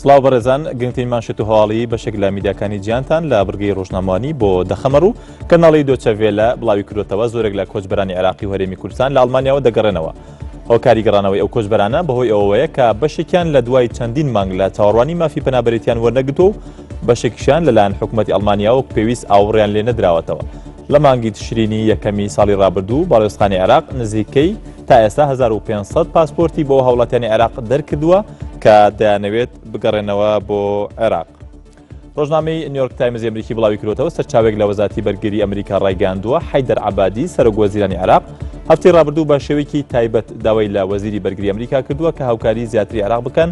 سڵاو بەڕێزان گرنگترین مانشێت و هەواڵی بەشێک لە میدیاکانی گیانتان لە بڕگەی ڕۆژنامەوانی بۆ دەخەمەڕ و کەناڵی دۆچەڤێلە بڵاوی کردوتەوە زۆرێک لە کۆچبەرانی عێراقی و هەرێمی کوردستان لە ئەڵمانیاوە دەگەڕێنەوە. هۆکاری گەڕانەوەی ئەو کۆچبەرانە بەهۆی ئەوەیە کە بەشێکیان لە دوای چەندین مانگ لە چاوەڕوانی مافی پەنابەرێتیان وەرنەگرتووە و بەشێکیشیان لەلایەن حکوومەتی ئەڵمانیاوە پێویست ئاوڕیان لێ نەدراوەتەوە. لە مانگی تشرینی یەکەمی ساڵی ڕابردوو باڵێۆزخانی عێراق نزیکەی تا ئێستا 1500 پاسپۆرتی بۆ هاوڵاتیانی عێراق دەرکردووە کە دەیانەوێت بگەڕێنەوە بۆ عێراق. ڕۆژنامەی نیویۆرک تایمز ئەمریکی بڵاوی کردوتەوە سەرچاوێک لە وەزارەتی بەرگری ئەمریکا ڕایگەاندووە حەیدەر عەبادی سەرۆکوەزیرانی عێراق هەفتەی ڕابردوو بە شێوەیەکی تایبەت داوای لە وەزیری بەرگری ئەمریکا کردووە کە هاوکاری زیاتری عێراق بکەن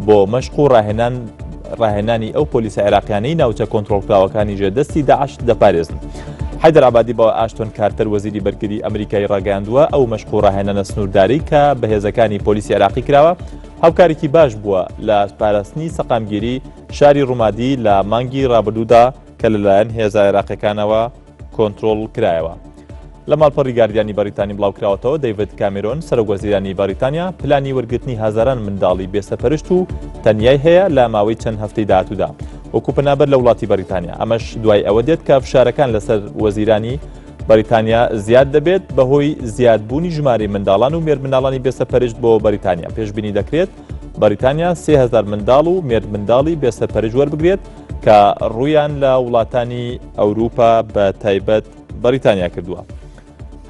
بۆ مەشق و ڕاهێنانی ئەو پۆلیسە عێراقیانەی ناوچە کۆنتڕۆڵکراوەکانی ژێردەستی داعش دەپارێزن. حەیدەر عەبادی بۆ ئاشتۆن کارتەر وەزیری بەرگری ئەمریکای ڕاگەاندووە ئەو مەشق و ڕاهێنانە سنوورداری کە بەهێزەکانی پۆلیسی عێراقی کراوە هاوکارێکی باش بووە لە پاراستنی سەقامگیری شاری ڕوومادی لە مانگی ڕابردوودا کە لەلایەن هێزە عێراقیەکانەوە کۆنتڕۆڵ کرایەوە. لە ماڵپەڕی گاردیانی بەریتانی بڵاوکراوەتەوە دەیڤد کامێرۆن سەرۆکوەزیرانی بەریتانیا پلانی وەرگرتنی هەزاران منداڵی بێسەرپەرشت و تەنیای هەیە لە ماوەی چەند هەفتەی داهاتوودا وەکو پەنابەر لە وڵاتی بەریتانیا. ئەمەش دوای ئەوە دێت کە فشارەکان لەسەر وەزیرانی بەریتانیا زیاد دەبێت بەهۆی زیادبوونی ژمارەی منداڵان و مێردمنداڵانی بێسەرپەرشت بۆ بەریتانیا. پێشبینی دەکرێت بەریتانیا 3000 منداڵ و مێردمنداڵی بێسەرپەرشت وەربگرێت کە ڕوویان لە وڵاتانی ئەوروپا بە تایبەت بەریتانیا کردووە.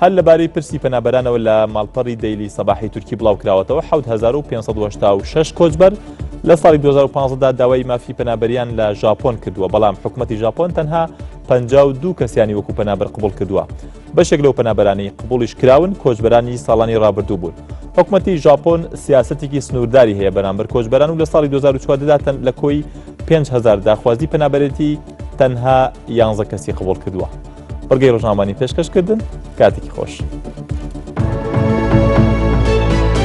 هەر لەبارەی پرسی پەنابەرانەوە لە ماڵپەڕی دەیلی سەباحی تورکی بڵاوکراوەتەوە 7586 کۆچبەر لە ساڵی 2015دا داوای مافی پەنابەریان لە ژاپۆن کردووە، بەڵام حکوومەتی ژاپۆن تەنها 52 کەسیانی وەکو پەنابەر قبول کردووە. بەشێک لەو پەنابەرانی قبولیش کراون کۆچبەرانی ساڵانی ڕابردوو بوون. حکوومەتی ژاپۆن سیاسەتێکی سنوورداری هەیە بەرامبەر کۆچبەران و لە ساڵی 2014دا لە کۆی 5000 داخوازی پەنابەرێتی تەنها 11 کەسی قبول کردووە. بەرگەی ڕۆژنامەوانی پێشکەشکردن کاتێکی خۆش.